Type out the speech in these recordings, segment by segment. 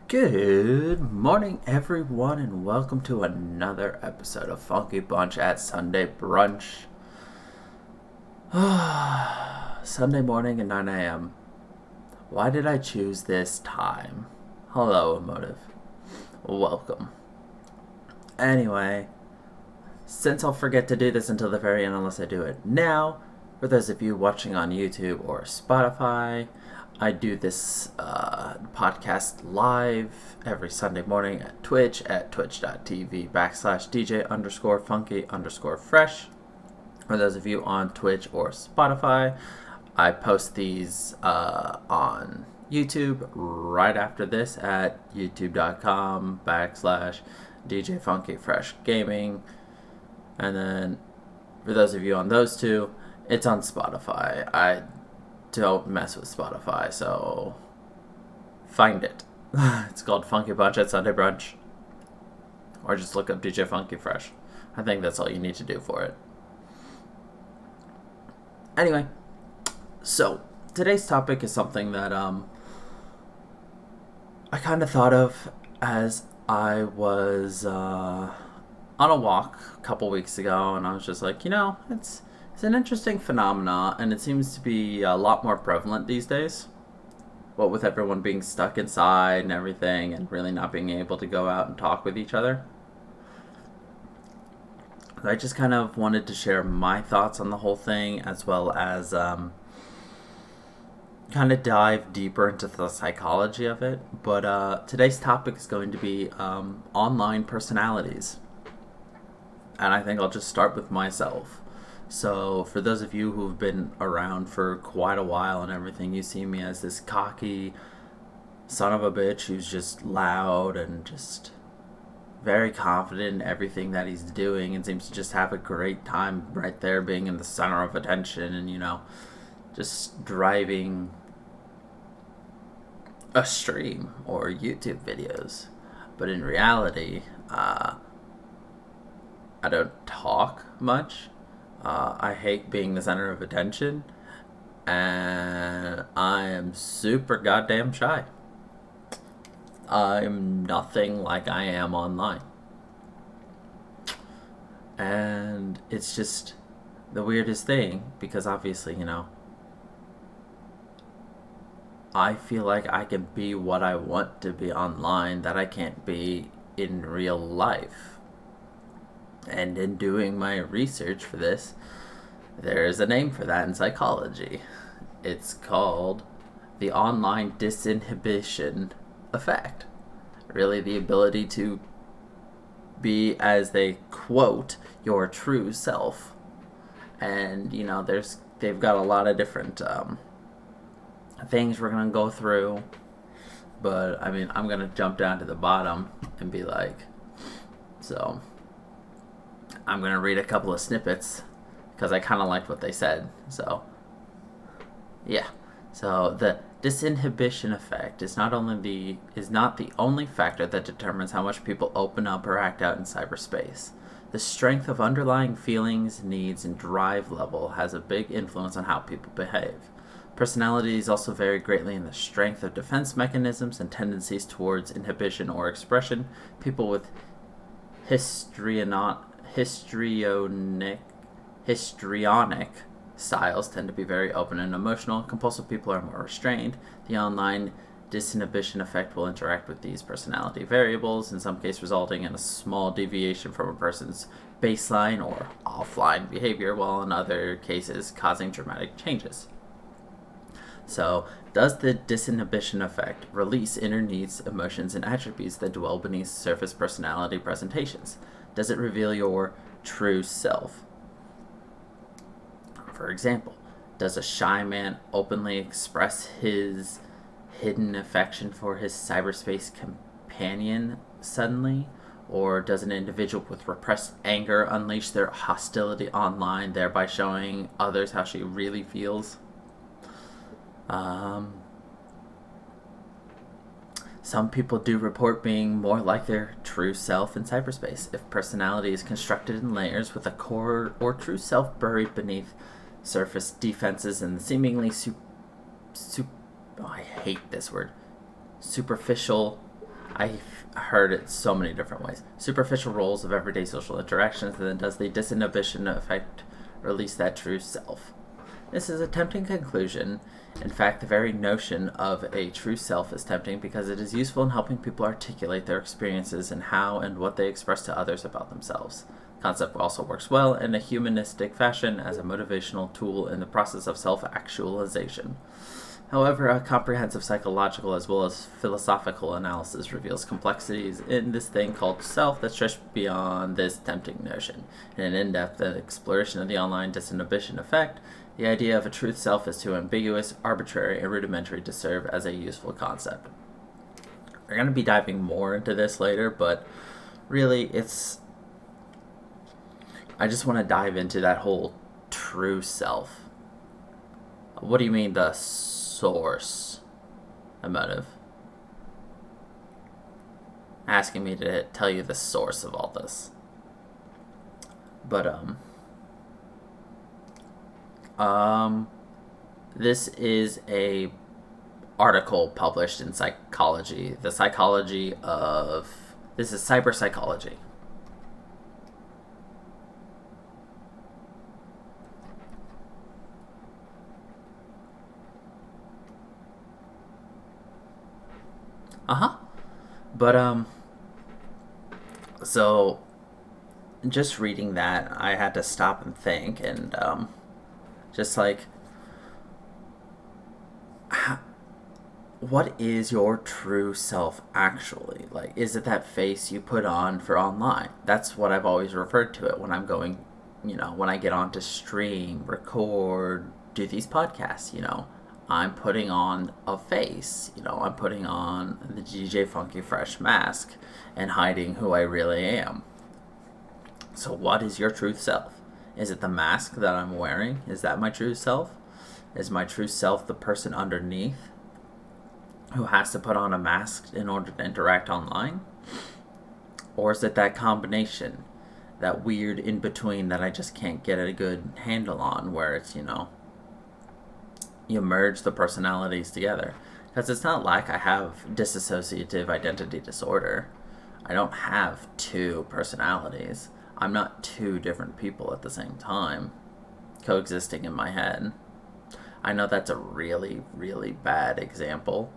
Good morning, everyone, and welcome to another episode of Funky Bunch at Sunday Brunch. Sunday morning at 9 a.m. Why did I choose this time? Hello, Emotive. Welcome. Anyway, since I'll forget to do this until the very end unless I do it now, for those of you watching on YouTube or Spotify, I do this podcast live every Sunday morning at Twitch at twitch.tv/DJ_funky_fresh. For those of you on Twitch or Spotify, I post these on YouTube right after this at youtube.com/DJ_funky_fresh_gaming. And then for those of you on those two, it's on Spotify. I don't mess with Spotify, so find it. It's called Funky Bunch at Sunday Brunch, or just look up DJ Funky Fresh. I think that's all you need to do for it. Anyway, so today's topic is something that I kind of thought of as I was on a walk a couple weeks ago, and I was just like, it's an interesting phenomena, and it seems to be a lot more prevalent these days. What with everyone being stuck inside and everything, and really not being able to go out and talk with each other. I just kind of wanted to share my thoughts on the whole thing, as well as kind of dive deeper into the psychology of it. But today's topic is going to be online personalities. And I think I'll just start with myself. So for those of you who've been around for quite a while and everything, you see me as this cocky son of a bitch who's just loud and just very confident in everything that he's doing and seems to just have a great time right there being in the center of attention and, just driving a stream or YouTube videos. But in reality, I don't talk much. I hate being the center of attention, and I am super goddamn shy. I'm nothing like I am online. And it's just the weirdest thing, because obviously, I feel like I can be what I want to be online that I can't be in real life. And in doing my research for this, there is a name for that in psychology. It's called the online disinhibition effect. Really, the ability to be, as they quote, your true self. And, they've got a lot of different things we're going to go through. But, I'm going to jump down to the bottom and be like, so I'm going to read a couple of snippets because I kind of liked what they said. So, yeah. So, the disinhibition effect is not the only factor that determines how much people open up or act out in cyberspace. The strength of underlying feelings, needs, and drive level has a big influence on how people behave. Personalities also vary greatly in the strength of defense mechanisms and tendencies towards inhibition or expression. People with histrionic styles tend to be very open and emotional. Compulsive people are more restrained. The online disinhibition effect will interact with these personality variables, in some cases resulting in a small deviation from a person's baseline or offline behavior, while in other cases causing dramatic changes. So, does the disinhibition effect release inner needs, emotions, and attributes that dwell beneath surface personality presentations? Does it reveal your true self? For example, does a shy man openly express his hidden affection for his cyberspace companion suddenly? Or does an individual with repressed anger unleash their hostility online, thereby showing others how she really feels? Some people do report being more like their true self in cyberspace. If personality is constructed in layers with a core or true self buried beneath surface defenses and seemingly I hate this word, superficial I've heard it so many different ways. Superficial roles of everyday social interactions, and then does the disinhibition effect release that true self? This is a tempting conclusion. In fact, the very notion of a true self is tempting because it is useful in helping people articulate their experiences and how and what they express to others about themselves. The concept also works well in a humanistic fashion as a motivational tool in the process of self-actualization. However, a comprehensive psychological as well as philosophical analysis reveals complexities in this thing called self that stretch beyond this tempting notion. In an in-depth exploration of the online disinhibition effect, the idea of a truth self is too ambiguous, arbitrary, and rudimentary to serve as a useful concept. We're going to be diving more into this later, but really I just want to dive into that whole true self. What do you mean the source? Emotive. Asking me to tell you the source of all this. But, this is a article published in Psychology. This is cyber psychology. But, so, just reading that, I had to stop and think, and, just like, what is your true self actually? Like, is it that face you put on for online? That's what I've always referred to it when I'm going, when I get on to stream, record, do these podcasts, I'm putting on a face, I'm putting on the DJ Funky Fresh mask and hiding who I really am. So what is your true self? Is it the mask that I'm wearing? Is that my true self? Is my true self the person underneath who has to put on a mask in order to interact online? Or is it that combination, that weird in-between that I just can't get a good handle on, where it's, you merge the personalities together? Because it's not like I have dissociative identity disorder. I don't have two personalities. I'm not two different people at the same time coexisting in my head. I know that's a really, really bad example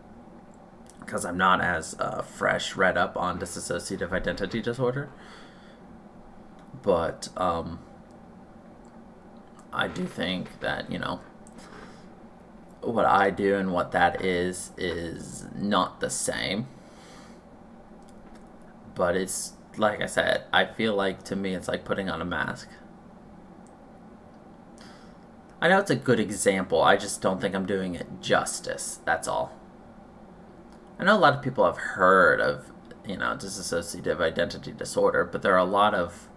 because I'm not as fresh read up on dissociative identity disorder. But I do think that, what I do and what that is not the same. But it's, like I said, I feel like to me it's like putting on a mask. I know it's a good example, I just don't think I'm doing it justice, that's all. I know a lot of people have heard of, dissociative identity disorder, but there are a lot of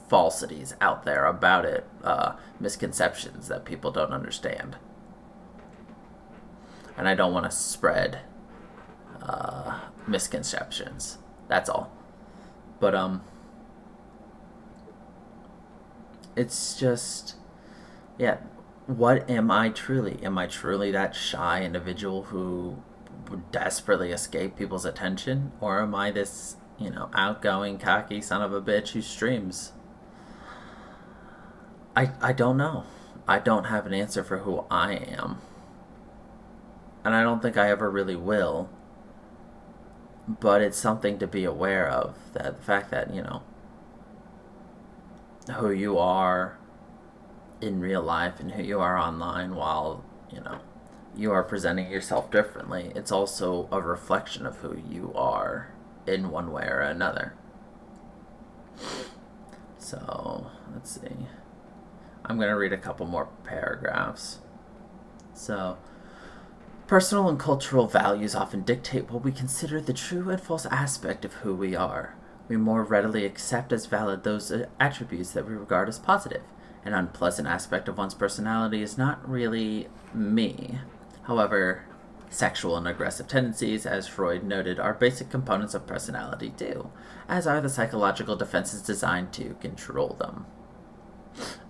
falsities out there about it, misconceptions that people don't understand. And I don't want to spread misconceptions. That's all. But it's just, what am I truly? Am I truly that shy individual who would desperately escape people's attention? Or am I this, outgoing, cocky son of a bitch who streams? I don't know. I don't have an answer for who I am. And I don't think I ever really will. But it's something to be aware of. That the fact that, who you are in real life and who you are online, while, you are presenting yourself differently, it's also a reflection of who you are in one way or another. So, let's see. I'm going to read a couple more paragraphs. So, personal and cultural values often dictate what we consider the true and false aspect of who we are. We more readily accept as valid those attributes that we regard as positive. An unpleasant aspect of one's personality is not really me. However, sexual and aggressive tendencies, as Freud noted, are basic components of personality too, as are the psychological defenses designed to control them.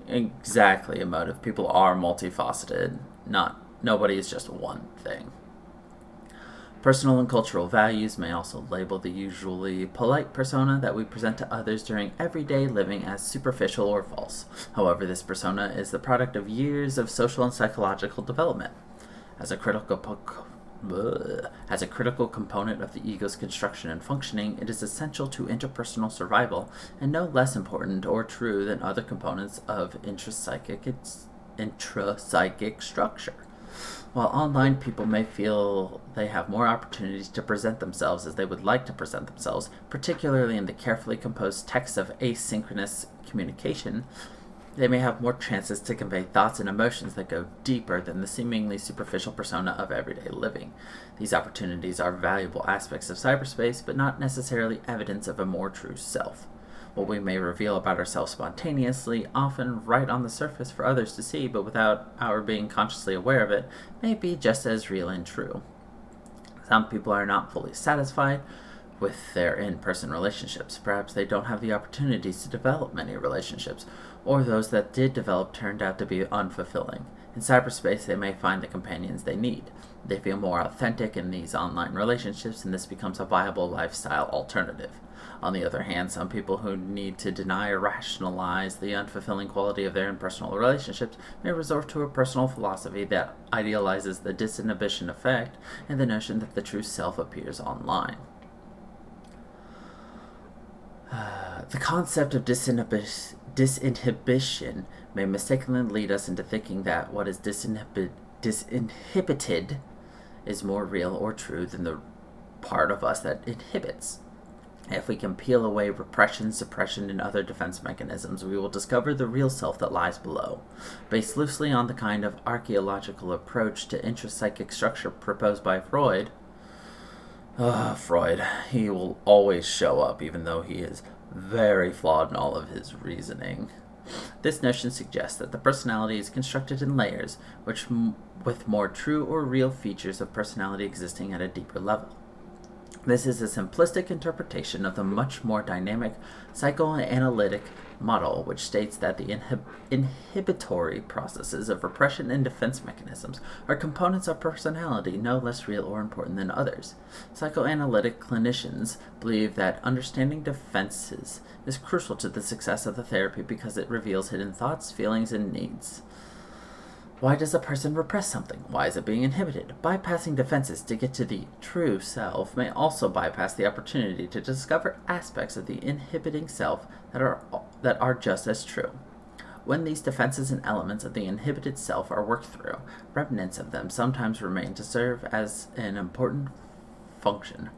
Exactly, emotive. People are multifaceted. Nobody is just one thing. Personal and cultural values may also label the usually polite persona that we present to others during everyday living as superficial or false. However, this persona is the product of years of social and psychological development. As a critical component of the ego's construction and functioning, it is essential to interpersonal survival and no less important or true than other components of intrapsychic structure. While online people may feel they have more opportunities to present themselves as they would like to present themselves, particularly in the carefully composed text of asynchronous communication, they may have more chances to convey thoughts and emotions that go deeper than the seemingly superficial persona of everyday living. These opportunities are valuable aspects of cyberspace, but not necessarily evidence of a more true self. What we may reveal about ourselves spontaneously, often right on the surface for others to see, but without our being consciously aware of it, may be just as real and true. Some people are not fully satisfied with their in-person relationships. Perhaps they don't have the opportunities to develop many relationships, or those that did develop turned out to be unfulfilling. In cyberspace, they may find the companions they need. They feel more authentic in these online relationships, and this becomes a viable lifestyle alternative. On the other hand, some people who need to deny or rationalize the unfulfilling quality of their impersonal relationships may resort to a personal philosophy that idealizes the disinhibition effect and the notion that the true self appears online. The concept of disinhibition may mistakenly lead us into thinking that what is disinhibited is more real or true than the part of us that inhibits. If we can peel away repression, suppression, and other defense mechanisms, we will discover the real self that lies below. Based loosely on the kind of archaeological approach to intrapsychic structure proposed by Freud, he will always show up, even though he is very flawed in all of his reasoning. This notion suggests that the personality is constructed in layers, with more true or real features of personality existing at a deeper level. This is a simplistic interpretation of the much more dynamic psychoanalytic model, which states that the inhibitory processes of repression and defense mechanisms are components of personality no less real or important than others. Psychoanalytic clinicians believe that understanding defenses is crucial to the success of the therapy because it reveals hidden thoughts, feelings, and needs. Why does a person repress something? Why is it being inhibited? Bypassing defenses to get to the true self may also bypass the opportunity to discover aspects of the inhibiting self that are just as true. When these defenses and elements of the inhibited self are worked through, remnants of them sometimes remain to serve as an important function.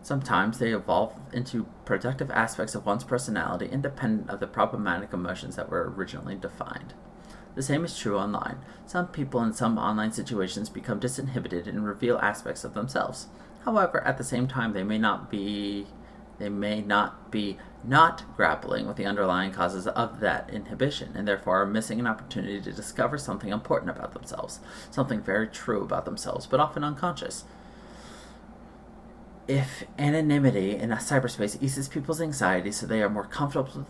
Sometimes they evolve into productive aspects of one's personality independent of the problematic emotions that were originally defined. The same is true online. Some people in some online situations become disinhibited and reveal aspects of themselves. However, at the same time, they may not be grappling with the underlying causes of that inhibition, and therefore are missing an opportunity to discover something important about themselves, something very true about themselves, but often unconscious. If anonymity in a cyberspace eases people's anxiety so they are more comfortable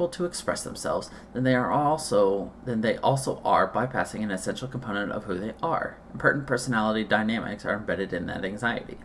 to express themselves, then they also are bypassing an essential component of who they are. Important personality dynamics are embedded in that anxiety.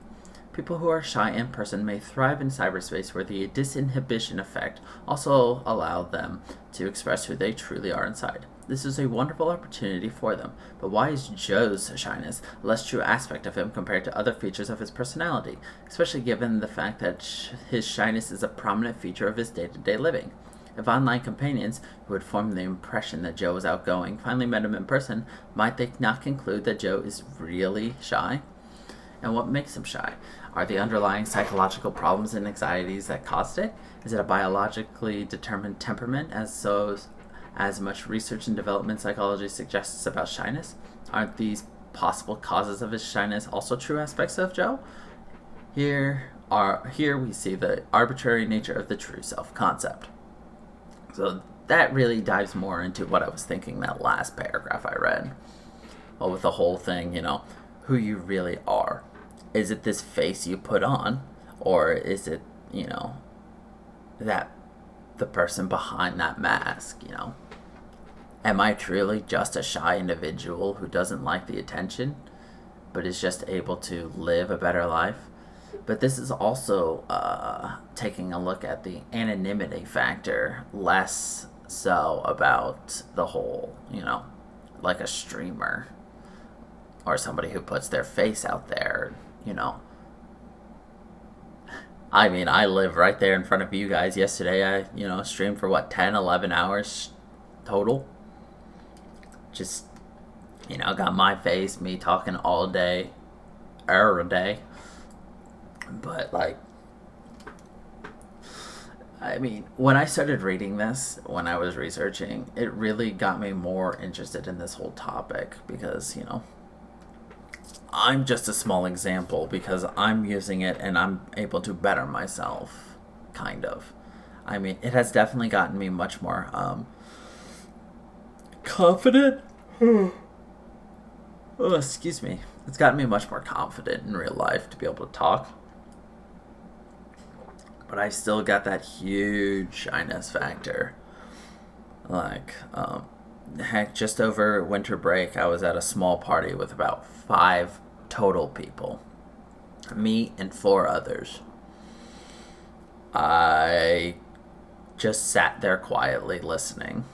People who are shy in person may thrive in cyberspace where the disinhibition effect also allows them to express who they truly are inside. This is a wonderful opportunity for them, but why is Joe's shyness a less true aspect of him compared to other features of his personality, especially given the fact that his shyness is a prominent feature of his day-to-day living? If online companions, who had formed the impression that Joe was outgoing, finally met him in person, might they not conclude that Joe is really shy? And what makes him shy? Are the underlying psychological problems and anxieties that caused it? Is it a biologically determined temperament, as much research and development psychology suggests about shyness? Aren't these possible causes of his shyness also true aspects of Joe? Here we see the arbitrary nature of the true self concept. So that really dives more into what I was thinking that last paragraph I read. Well, with the whole thing, who you really are. Is it this face you put on? Or is it, that the person behind that mask, Am I truly just a shy individual who doesn't like the attention? but is just able to live a better life. But this is also taking a look at the anonymity factor, less so about the whole, like a streamer or somebody who puts their face out there, I mean, I live right there in front of you guys. Yesterday, I, streamed for 10, 11 hours total. Just, got my face, me talking all day, every day. But, I mean, when I started reading this, when I was researching, it really got me more interested in this whole topic because, I'm just a small example because I'm using it and I'm able to better myself, kind of. I mean, it has definitely gotten me much more confident. Oh, excuse me. It's gotten me much more confident in real life to be able to talk. But I still got that huge shyness factor. Heck, just over winter break, I was at a small party with about 5 total people. Me and 4 others. I just sat there quietly listening.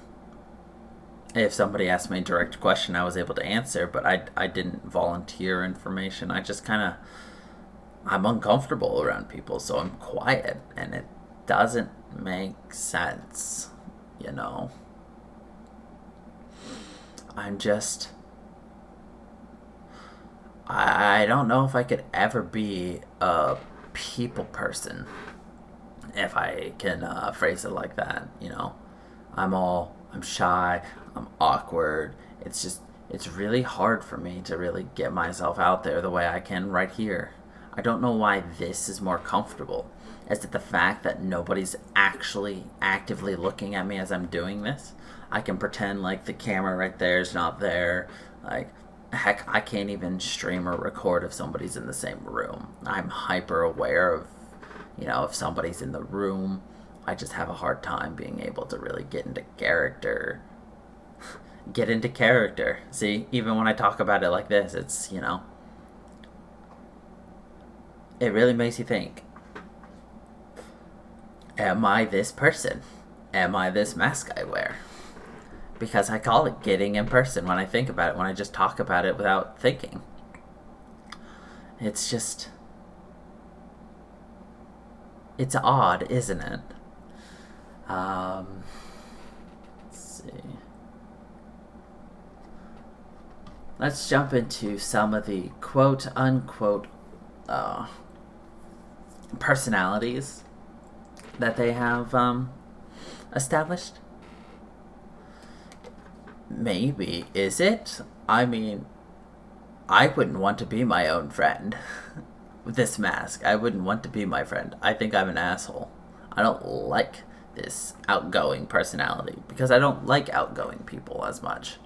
If somebody asked me a direct question, I was able to answer, but I didn't volunteer information. I just I'm uncomfortable around people, so I'm quiet, and it doesn't make sense, I don't know if I could ever be a people person, if I can phrase it like that, I'm shy, I'm awkward, it's really hard for me to really get myself out there the way I can right here. I don't know why this is more comfortable. Is it the fact that nobody's actually actively looking at me as I'm doing this? I can pretend like the camera right there is not there. Heck, I can't even stream or record if somebody's in the same room. I'm hyper aware of, if somebody's in the room. I just have a hard time being able to really get into character. See, even when I talk about it like this, it's, it really makes you think, am I this person? Am I this mask I wear? Because I call it getting in person when I think about it, when I just talk about it without thinking. It's odd, isn't it? Let's see. Let's jump into some of the quote-unquote personalities that they have established. Maybe. Is it? I mean, I wouldn't want to be my own friend with this mask. I wouldn't want to be my friend. I think I'm an asshole. I don't like this outgoing personality because I don't like outgoing people as much.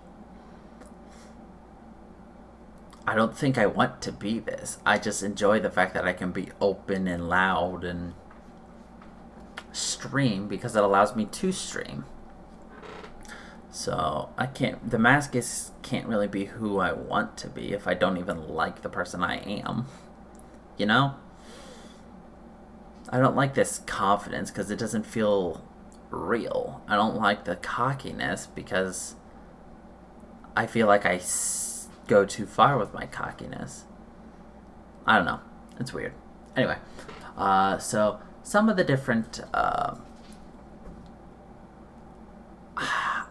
I don't think I want to be this. I just enjoy the fact that I can be open and loud and stream because it allows me to stream. So the mask can't really be who I want to be if I don't even like the person I am. I don't like this confidence because it doesn't feel real. I don't like the cockiness because I feel like I go too far with my cockiness. I don't know. It's weird. Anyway, so some of the different, I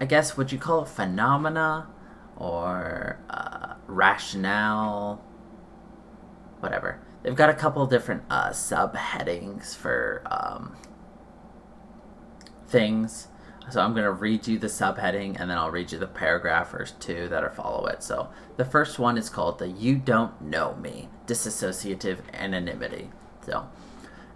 guess, would you call it phenomena or rationale? Whatever. They've got a couple different subheadings for things. So I'm going to read you the subheading and then I'll read you the paragraph or 2 that follow it. So the first one is called the You Don't Know Me, Disassociative Anonymity. So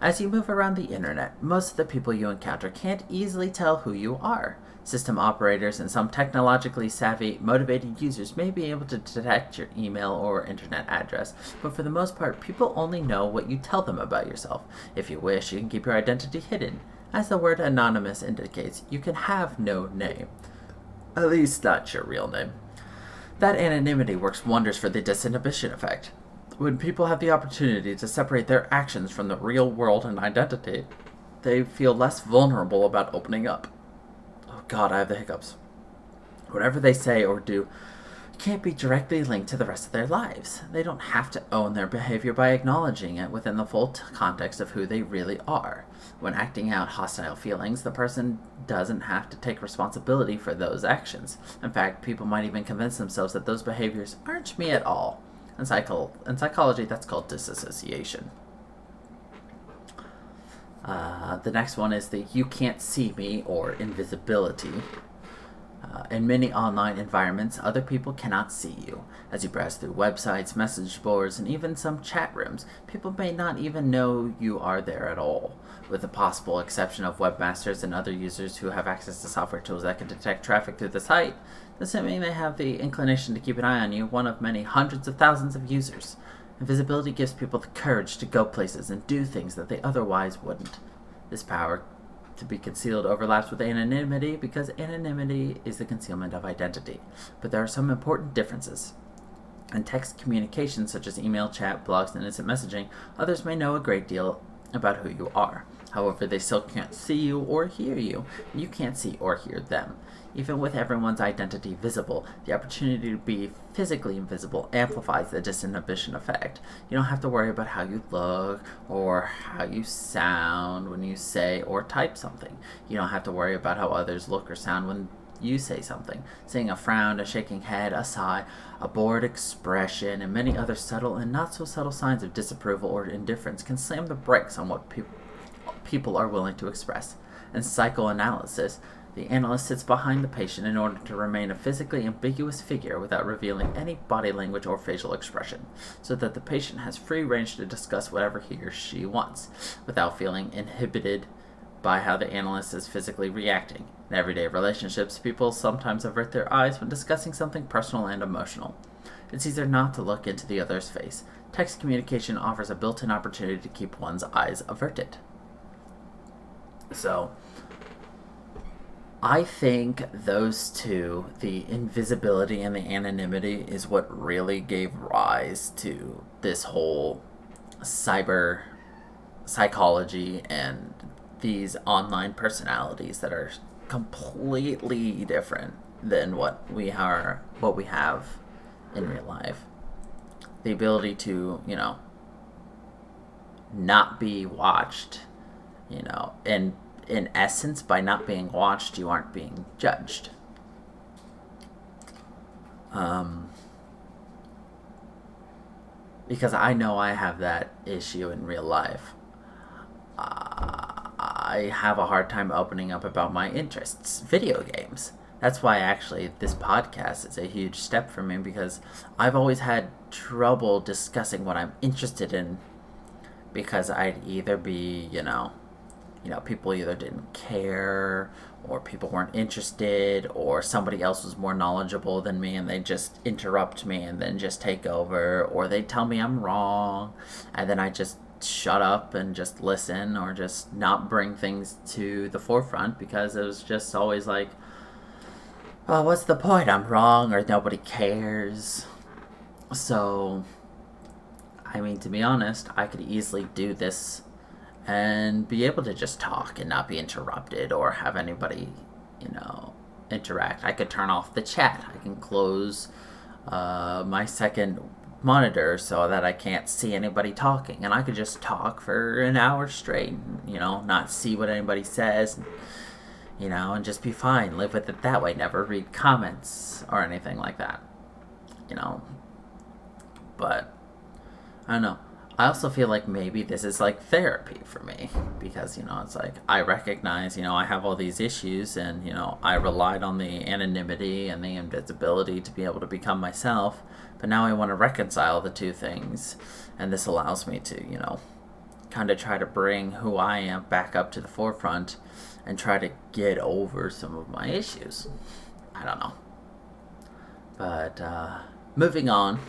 as you move around the internet, most of the people you encounter can't easily tell who you are. System operators and some technologically savvy, motivated users may be able to detect your email or internet address, but for the most part, people only know what you tell them about yourself. If you wish, you can keep your identity hidden. As the word anonymous indicates, you can have no name. At least not your real name. That anonymity works wonders for the disinhibition effect. When people have the opportunity to separate their actions from the real world and identity, they feel less vulnerable about opening up. Oh God, I have the hiccups. Whatever they say or do can't be directly linked to the rest of their lives. They don't have to own their behavior by acknowledging it within the full context of who they really are. When acting out hostile feelings, the person doesn't have to take responsibility for those actions. In fact, people might even convince themselves that those behaviors aren't me at all. In psychology, that's called disassociation. The next one is the you can't see me or invisibility. In many online environments, other people cannot see you. As you browse through websites, message boards, and even some chat rooms, people may not even know you are there at all. With the possible exception of webmasters and other users who have access to software tools that can detect traffic through the site, assuming they have the inclination to keep an eye on you, one of many hundreds of thousands of users. Invisibility gives people the courage to go places and do things that they otherwise wouldn't. This power to be concealed overlaps with anonymity because anonymity is the concealment of identity. But there are some important differences. In text communication, such as email, chat, blogs, and instant messaging, others may know a great deal about who you are. However, they still can't see you or hear you, and you can't see or hear them. Even with everyone's identity visible, the opportunity to be physically invisible amplifies the disinhibition effect. You don't have to worry about how you look or how you sound when you say or type something. You don't have to worry about how others look or sound when you say something. Seeing a frown, a shaking head, a sigh, a bored expression, and many other subtle and not so subtle signs of disapproval or indifference can slam the brakes on what people are willing to express. In psychoanalysis, the analyst sits behind the patient in order to remain a physically ambiguous figure without revealing any body language or facial expression, so that the patient has free range to discuss whatever he or she wants, without feeling inhibited by how the analyst is physically reacting. In everyday relationships, people sometimes avert their eyes when discussing something personal and emotional. It's easier not to look into the other's face. Text communication offers a built-in opportunity to keep one's eyes averted. So, I think those two, the invisibility and the anonymity, is what really gave rise to this whole cyber psychology and these online personalities that are completely different than what we have in real life. The ability to, not be watched, and in essence, by not being watched, you aren't being judged. Because I know I have that issue in real life. I have a hard time opening up about my interests, video games. That's why actually this podcast is a huge step for me, because I've always had trouble discussing what I'm interested in, because I'd either be, people either didn't care, or people weren't interested, or somebody else was more knowledgeable than me and they just interrupt me and then just take over, or they tell me I'm wrong and then I just shut up and just listen, or just not bring things to the forefront, because it was just always like, well, what's the point? I'm wrong, or nobody cares. So, to be honest, I could easily do this and be able to just talk and not be interrupted or have anybody, interact. I could turn off the chat. I can close my second monitor so that I can't see anybody talking, and I could just talk for an hour straight, not see what anybody says, and just be fine, live with it that way, never read comments or anything like that, but I don't know. I also feel like maybe this is like therapy for me, because, it's like I recognize, I have all these issues, and, I relied on the anonymity and the invisibility to be able to become myself, but now I want to reconcile the two things, and this allows me to, kind of try to bring who I am back up to the forefront and try to get over some of my issues. I don't know. But, moving on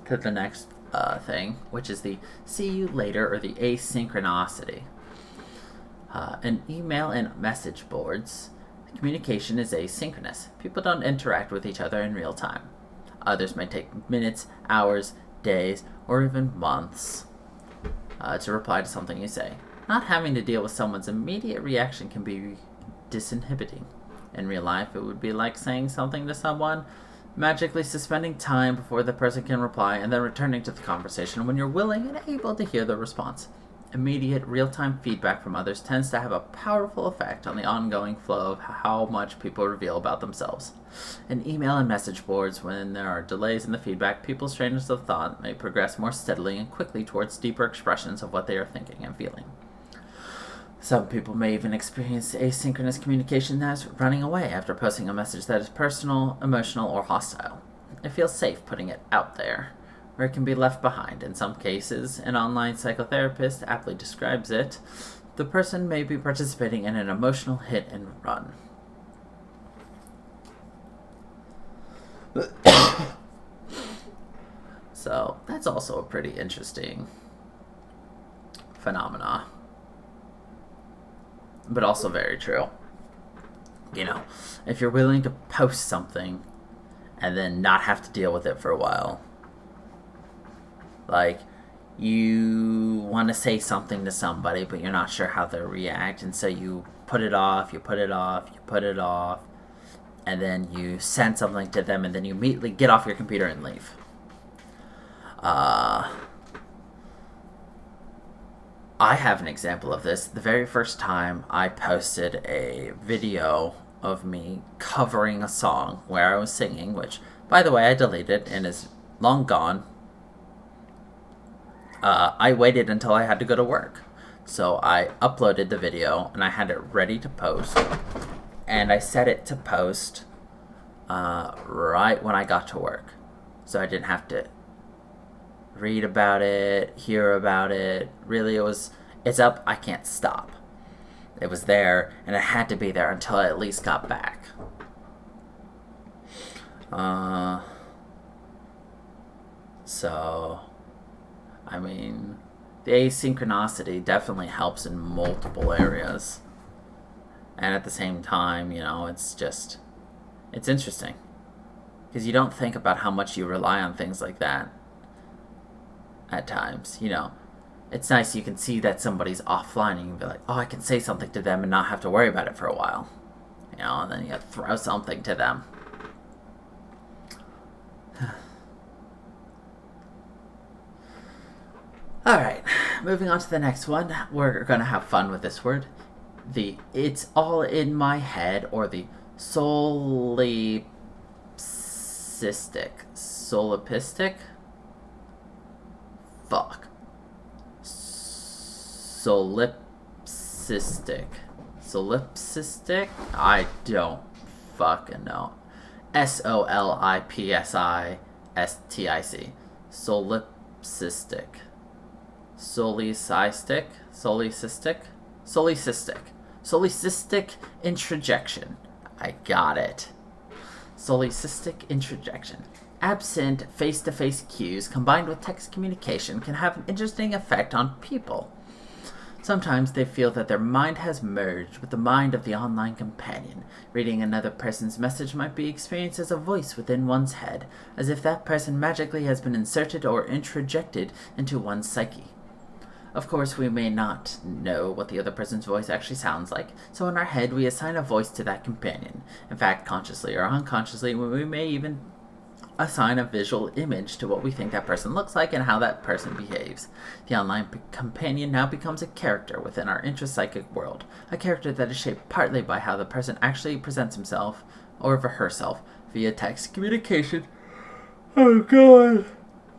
to the next thing, which is the see you later, or the asynchronicity. In email and message boards, communication is asynchronous. People don't interact with each other in real time. Others may take minutes, hours, days, or even months to reply to something you say. Not having to deal with someone's immediate reaction can be disinhibiting. In real life, it would be like saying something to someone, magically suspending time before the person can reply, and then returning to the conversation when you're willing and able to hear the response. Immediate, real-time feedback from others tends to have a powerful effect on the ongoing flow of how much people reveal about themselves. In email and message boards, when there are delays in the feedback, people's trains of thought may progress more steadily and quickly towards deeper expressions of what they are thinking and feeling. Some people may even experience asynchronous communication as running away after posting a message that is personal, emotional, or hostile. It feels safe putting it out there, where it can be left behind. In some cases, an online psychotherapist aptly describes it, the person may be participating in an emotional hit and run. So, that's also a pretty interesting phenomena. But also very true. If you're willing to post something and then not have to deal with it for a while, like, you want to say something to somebody, but you're not sure how they'll react, and so you put it off, and then you send something to them, and then you immediately get off your computer and leave. I have an example of this. The very first time I posted a video of me covering a song where I was singing, which, by the way, I deleted and is long gone. I waited until I had to go to work. So I uploaded the video and I had it ready to post. And I set it to post right when I got to work. So I didn't have to read about it, hear about it. Really, it's up, I can't stop. It was there, and it had to be there until I at least got back. The asynchronicity definitely helps in multiple areas. And at the same time, it's interesting. Because you don't think about how much you rely on things like that at times. It's nice you can see that somebody's offline and you can be like, oh, I can say something to them and not have to worry about it for a while. And then you throw something to them. Alright, moving on to the next one. We're going to have fun with this word. The "it's all in my head" or the solipsistic. Solipsistic? Fuck. Solipsistic? I don't fucking know. Solipsistic. Solipsistic. Solicystic introjection. I got it. Solicystic introjection. Absent face-to-face cues combined with text communication can have an interesting effect on people. Sometimes they feel that their mind has merged with the mind of the online companion. Reading another person's message might be experienced as a voice within one's head, as if that person magically has been inserted or introjected into one's psyche. Of course, we may not know what the other person's voice actually sounds like, so in our head we assign a voice to that companion. In fact, consciously or unconsciously, we may even assign a visual image to what we think that person looks like and how that person behaves. The online companion now becomes a character within our intrapsychic world, a character that is shaped partly by how the person actually presents himself or herself via text communication. Oh god.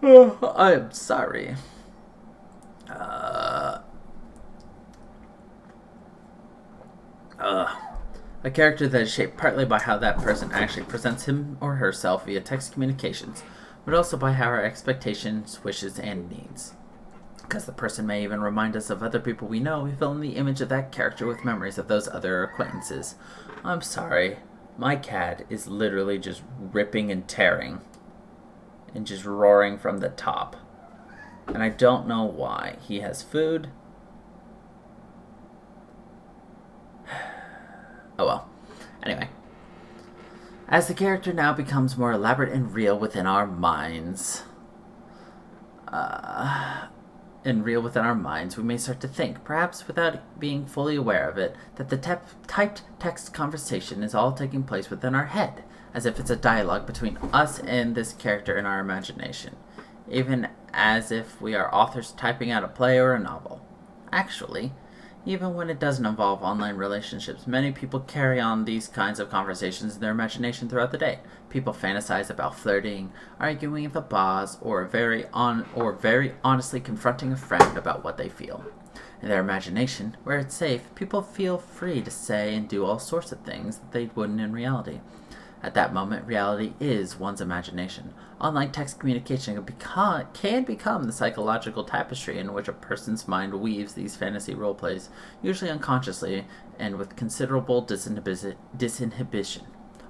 Oh, I'm sorry. A character that is shaped partly by how that person actually presents him or herself via text communications, but also by how our expectations, wishes, and needs. Because the person may even remind us of other people we know, we fill in the image of that character with memories of those other acquaintances. I'm sorry, my cat is literally just ripping and tearing and just roaring from the top. And I don't know why. He has food. Oh well. Anyway. As the character now becomes more elaborate and real within our minds, we may start to think, perhaps without being fully aware of it, that the typed text conversation is all taking place within our head, as if it's a dialogue between us and this character in our imagination, even as if we are authors typing out a play or a novel. Actually, even when it doesn't involve online relationships, many people carry on these kinds of conversations in their imagination throughout the day. People fantasize about flirting, arguing with a boss, or very honestly confronting a friend about what they feel. In their imagination, where it's safe, people feel free to say and do all sorts of things that they wouldn't in reality. At that moment, reality is one's imagination. Online text communication can become the psychological tapestry in which a person's mind weaves these fantasy roleplays, usually unconsciously and with considerable disinhibition.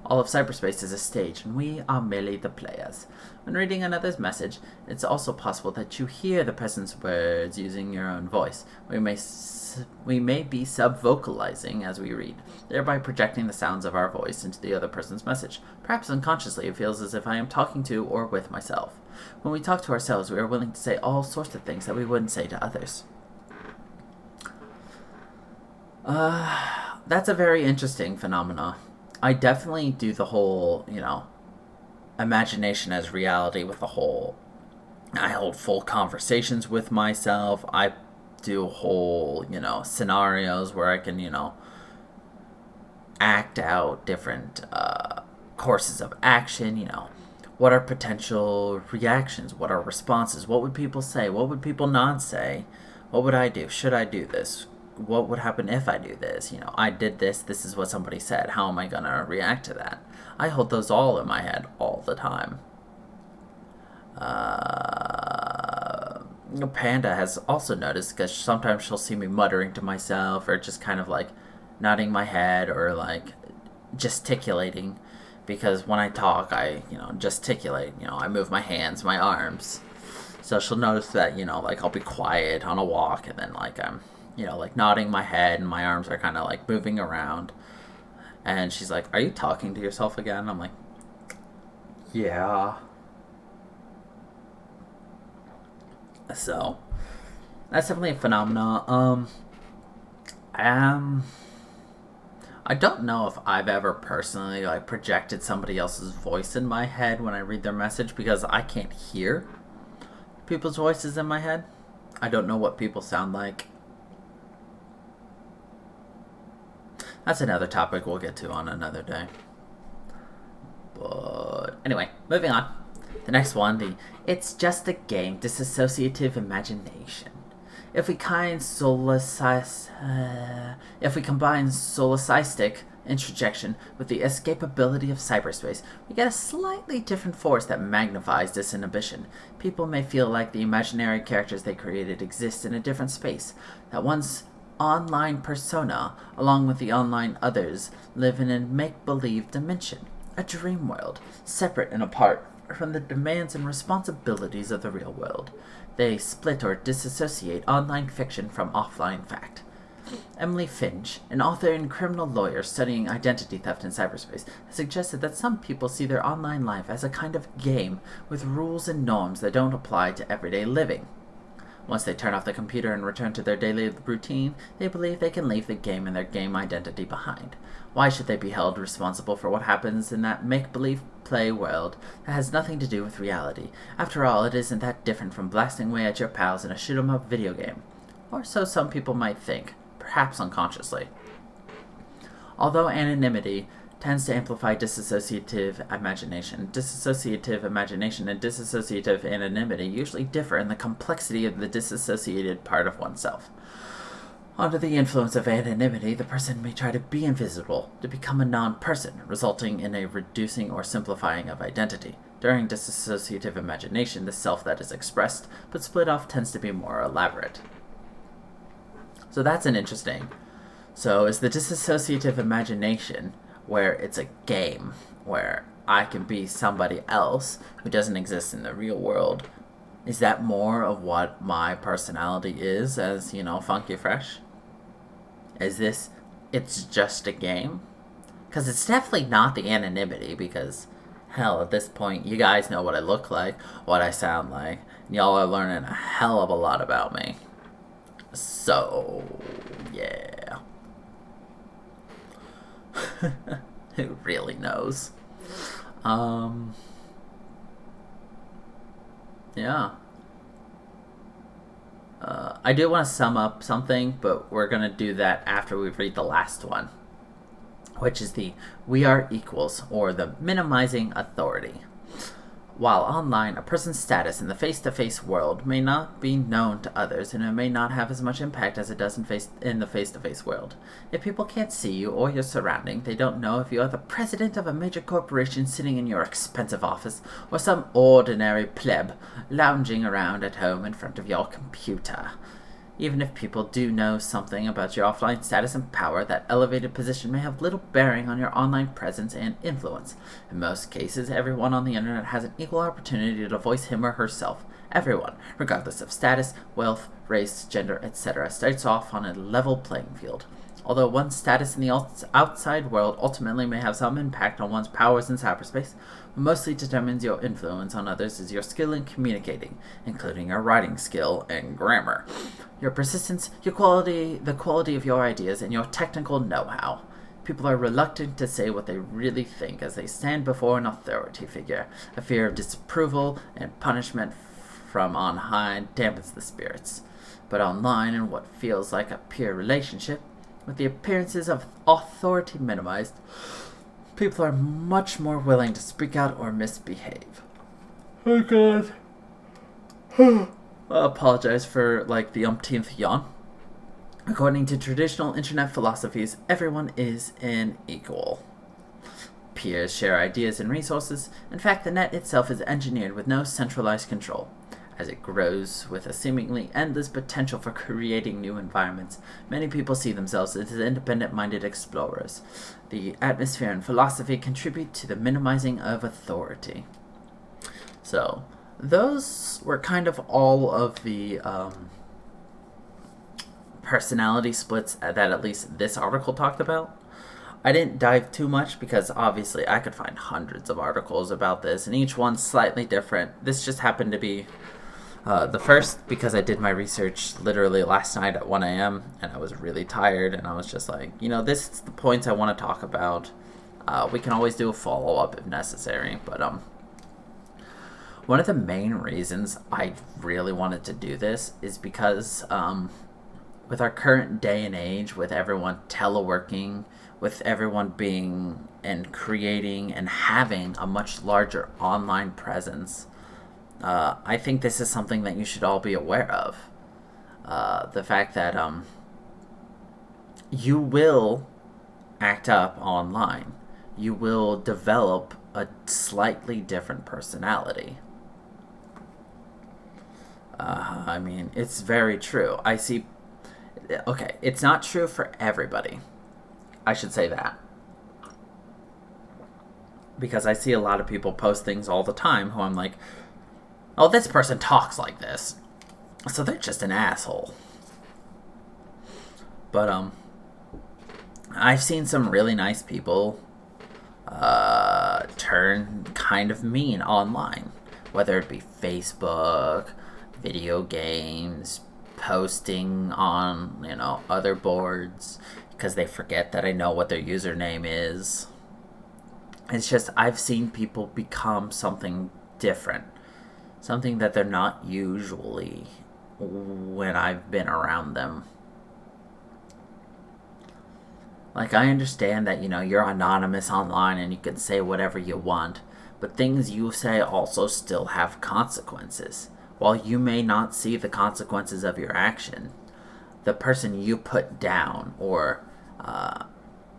All of cyberspace is a stage, and we are merely the players. When reading another's message, it's also possible that you hear the person's words using your own voice. We may be sub-vocalizing as we read, thereby projecting the sounds of our voice into the other person's message. Perhaps unconsciously, it feels as if I am talking to or with myself. When we talk to ourselves, we are willing to say all sorts of things that we wouldn't say to others. That's a very interesting phenomena. I definitely do the whole, imagination as reality with the whole. I hold full conversations with myself. I do whole, scenarios where I can, act out different courses of action, what are potential reactions? What are responses? What would people say? What would people not say? What would I do? Should I do this? What would happen if I do this? I did this. This is what somebody said. How am I going to react to that? I hold those all in my head all the time. Panda has also noticed, because sometimes she'll see me muttering to myself or just kind of like nodding my head or like gesticulating, because when I talk, I, gesticulate. I move my hands, my arms. So she'll notice that, like I'll be quiet on a walk and then like I'm like nodding my head and my arms are kind of like moving around. And she's like, "Are you talking to yourself again?" I'm like, "Yeah." So, that's definitely a phenomenon. I don't know if I've ever personally like projected somebody else's voice in my head when I read their message, because I can't hear people's voices in my head. I don't know what people sound like. That's another topic we'll get to on another day. But anyway, moving on. The next one, it's just a game, disassociative imagination. If we combine solipsistic introjection with the escapability of cyberspace, we get a slightly different force that magnifies disinhibition. People may feel like the imaginary characters they created exist in a different space, that one's online persona, along with the online others, live in a make-believe dimension, a dream world, separate and apart from the demands and responsibilities of the real world. They split or disassociate online fiction from offline fact. Emily Finch, an author and criminal lawyer studying identity theft in cyberspace, has suggested that some people see their online life as a kind of game with rules and norms that don't apply to everyday living. Once they turn off the computer and return to their daily routine, they believe they can leave the game and their game identity behind. Why should they be held responsible for what happens in that make-believe play world that has nothing to do with reality? After all, it isn't that different from blasting away at your pals in a shoot-'em-up video game. Or so some people might think, perhaps unconsciously. Although anonymity tends to amplify dissociative imagination and disassociative anonymity usually differ in the complexity of the disassociated part of oneself. Under the influence of anonymity, the person may try to be invisible, to become a non-person, resulting in a reducing or simplifying of identity. During dissociative imagination, the self that is expressed but split off tends to be more elaborate. So that's an interesting. So is the dissociative imagination where it's a game, where I can be somebody else who doesn't exist in the real world? Is that more of what my personality is as, Funky Fresh? Is this, it's just a game? Because it's definitely not the anonymity, because, hell, at this point, you guys know what I look like, what I sound like, and y'all are learning a hell of a lot about me. So, yeah. Who really knows? Yeah. I do want to sum up something, but we're going to do that after we read the last one, which is the "we are equals" or the minimizing authority. While online, a person's status in the face-to-face world may not be known to others, and it may not have as much impact as it does in the face-to-face world. If people can't see you or your surrounding, they don't know if you are the president of a major corporation sitting in your expensive office, or some ordinary pleb lounging around at home in front of your computer. Even if people do know something about your offline status and power, that elevated position may have little bearing on your online presence and influence. In most cases, everyone on the internet has an equal opportunity to voice him or herself. Everyone, regardless of status, wealth, race, gender, etc., starts off on a level playing field. Although one's status in the outside world ultimately may have some impact on one's powers in cyberspace, what mostly determines your influence on others is your skill in communicating, including your writing skill and grammar, your persistence, the quality of your ideas, and your technical know-how. People are reluctant to say what they really think as they stand before an authority figure. A fear of disapproval and punishment from on high dampens the spirits. But online, in what feels like a peer relationship, with the appearances of authority minimized, people are much more willing to speak out or misbehave. Oh god. I apologize for, the umpteenth yawn. According to traditional internet philosophies, everyone is an equal. Peers share ideas and resources. In fact, the net itself is engineered with no centralized control. As it grows with a seemingly endless potential for creating new environments, many people see themselves as independent-minded explorers. The atmosphere and philosophy contribute to the minimizing of authority. So, those were kind of all of the personality splits that at least this article talked about. I didn't dive too much because obviously I could find hundreds of articles about this, and each one's slightly different. This just happened to be the first, because I did my research literally last night at 1 a.m. and I was really tired, and I was just like, this is the points I want to talk about. We can always do a follow-up if necessary, but one of the main reasons I really wanted to do this is because with our current day and age, with everyone teleworking, with everyone being and creating and having a much larger online presence, I think this is something that you should all be aware of. The fact that you will act up online. You will develop a slightly different personality. It's very true. Okay, it's not true for everybody. I should say that. Because I see a lot of people post things all the time who I'm like, oh, this person talks like this, so they're just an asshole. But, I've seen some really nice people turn kind of mean online. Whether it be Facebook, video games, posting on, other boards, because they forget that I know what their username is. It's just, I've seen people become something different. Something that they're not usually when I've been around them. I understand that, you're anonymous online and you can say whatever you want, but things you say also still have consequences. While you may not see the consequences of your action, the person you put down or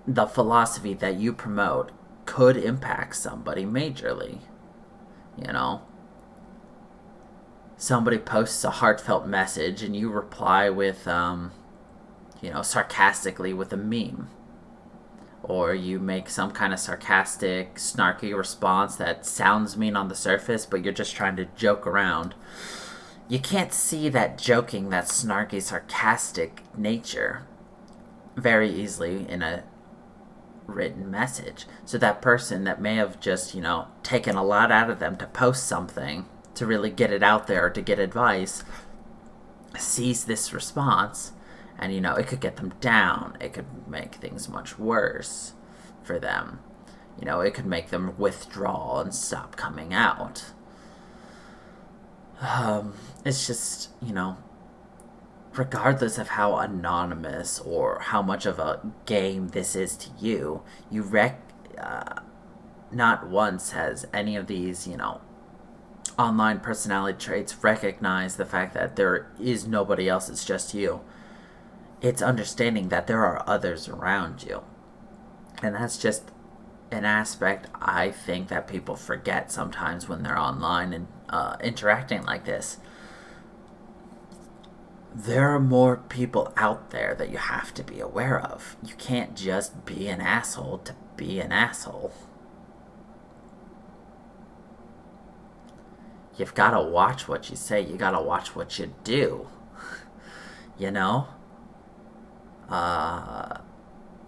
the philosophy that you promote could impact somebody majorly. Somebody posts a heartfelt message and you reply with, sarcastically with a meme. Or you make some kind of sarcastic, snarky response that sounds mean on the surface, but you're just trying to joke around. You can't see that joking, that snarky, sarcastic nature very easily in a written message. So that person that may have just, taken a lot out of them to post something, to really get it out there, or to get advice, sees this response, and, it could get them down. It could make things much worse for them. It could make them withdraw and stop coming out. It's just, regardless of how anonymous or how much of a game this is to you, not once has any of these, online personality traits recognize the fact that there is nobody else, it's just you. It's understanding that there are others around you. And that's just an aspect I think that people forget sometimes when they're online and interacting like this. There are more people out there that you have to be aware of. You can't just be an asshole to be an asshole. You've got to watch what you say. You got to watch what you do.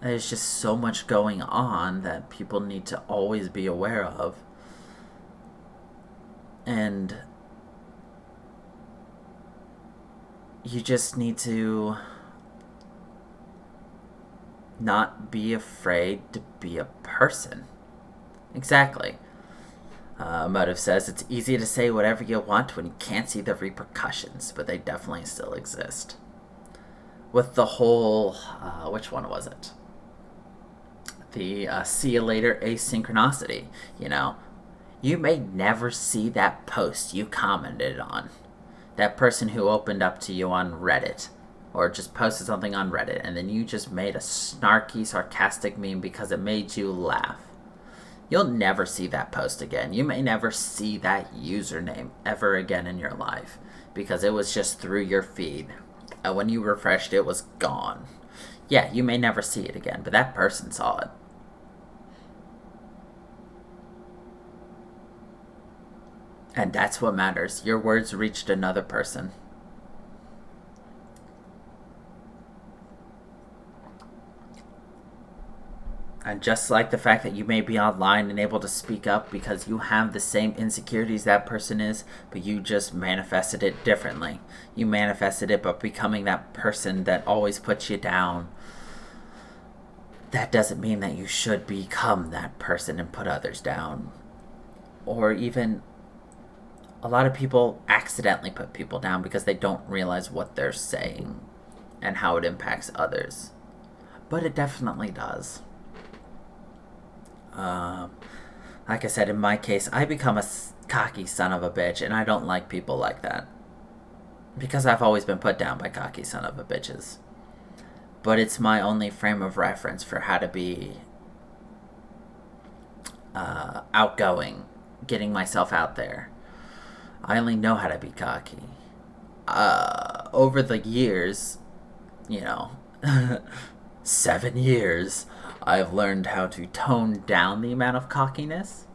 There's just so much going on that people need to always be aware of. And you just need to not be afraid to be a person. Exactly. Motive says, it's easy to say whatever you want when you can't see the repercussions, but they definitely still exist. With the whole, which one was it? The see you later asynchronicity, You may never see that post you commented on. That person who opened up to you on Reddit, or just posted something on Reddit, and then you just made a snarky, sarcastic meme because it made you laugh. You'll never see that post again. You may never see that username ever again in your life, because it was just through your feed. And when you refreshed, it was gone. Yeah, you may never see it again, but that person saw it. And that's what matters. Your words reached another person. And just like the fact that you may be online and able to speak up because you have the same insecurities that person is, but you just manifested it differently. You manifested it by becoming that person that always puts you down. That doesn't mean that you should become that person and put others down. Or even, a lot of people accidentally put people down because they don't realize what they're saying and how it impacts others. But it definitely does. Like I said, in my case, I become a cocky son of a bitch, and I don't like people like that. Because I've always been put down by cocky son of a bitches. But it's my only frame of reference for how to be outgoing, getting myself out there. I only know how to be cocky. Over the years, 7 years, I've learned how to tone down the amount of cockiness.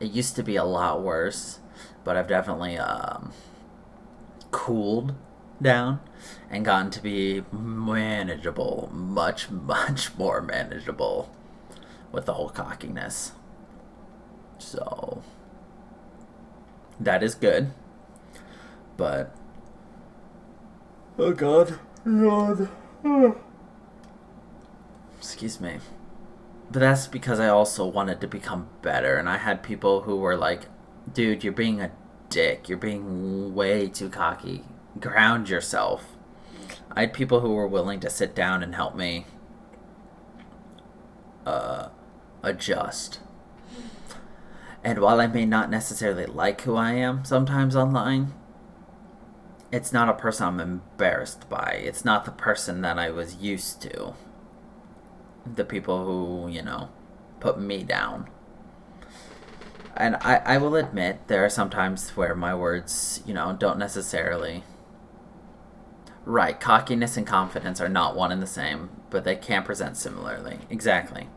It used to be a lot worse, but I've definitely cooled down and gotten to be manageable, much, much more manageable with the whole cockiness. So, that is good. But, oh God. Excuse me. But that's because I also wanted to become better, and I had people who were like, dude, you're being a dick. You're being way too cocky. Ground yourself. I had people who were willing to sit down and help me adjust. And while I may not necessarily like who I am sometimes online, it's not a person I'm embarrassed by. It's not the person that I was used to. The people who, put me down. And I will admit, there are some times where my words, don't necessarily... Right, cockiness and confidence are not one and the same, but they can present similarly. Exactly.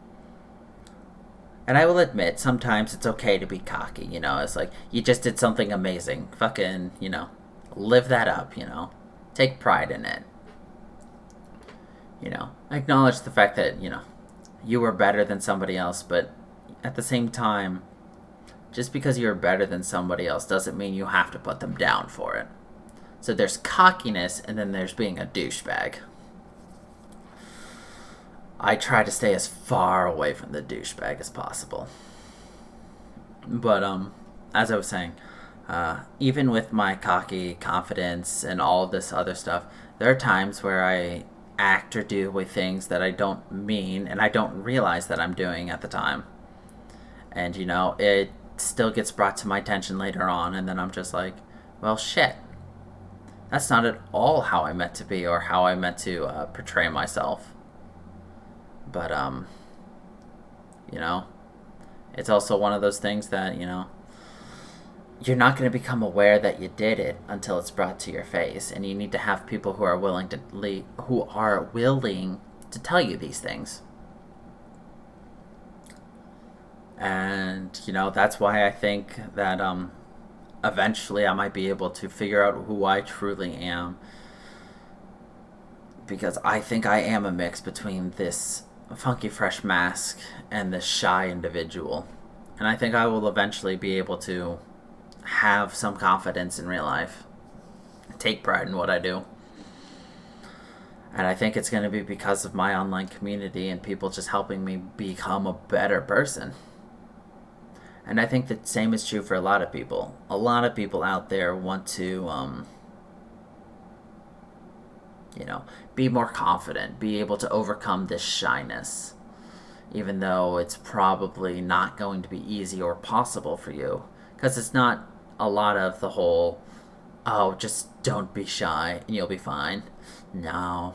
And I will admit, sometimes it's okay to be cocky, it's like, you just did something amazing. Fucking, live that up, Take pride in it. Acknowledge the fact that, you were better than somebody else, but at the same time, just because you're better than somebody else doesn't mean you have to put them down for it. So there's cockiness, and then there's being a douchebag. I try to stay as far away from the douchebag as possible. But as I was saying, even with my cocky confidence and all this other stuff, there are times where I act or do with things that I don't mean, and I don't realize that I'm doing at the time. And, it still gets brought to my attention later on, and then I'm just like, well, shit. That's not at all how I meant to be or how I meant to portray myself. But, it's also one of those things that, you're not going to become aware that you did it until it's brought to your face. And you need to have people who are willing to tell you these things. And, that's why I think that eventually I might be able to figure out who I truly am. Because I think I am a mix between this funky fresh mask and this shy individual. And I think I will eventually be able to have some confidence in real life. Take pride in what I do. And I think it's going to be because of my online community and people just helping me become a better person. And I think the same is true for a lot of people. A lot of people out there want to, be more confident, be able to overcome this shyness, even though it's probably not going to be easy or possible for you. Because it's not a lot of the whole, just don't be shy and you'll be fine. No,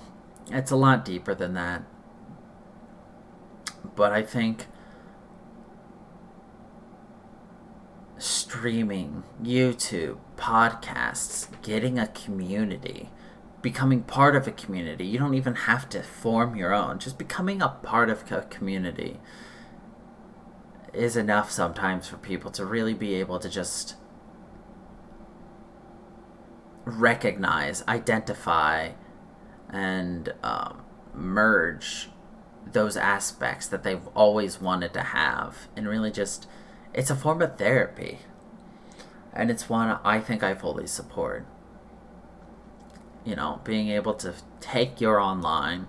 it's a lot deeper than that. But I think streaming, YouTube, podcasts, getting a community, becoming part of a community. You don't even have to form your own. Just becoming a part of a community is enough sometimes for people to really be able to just recognize, identify, and merge those aspects that they've always wanted to have. And really just, it's a form of therapy. And it's one I think I fully support. Being able to take your online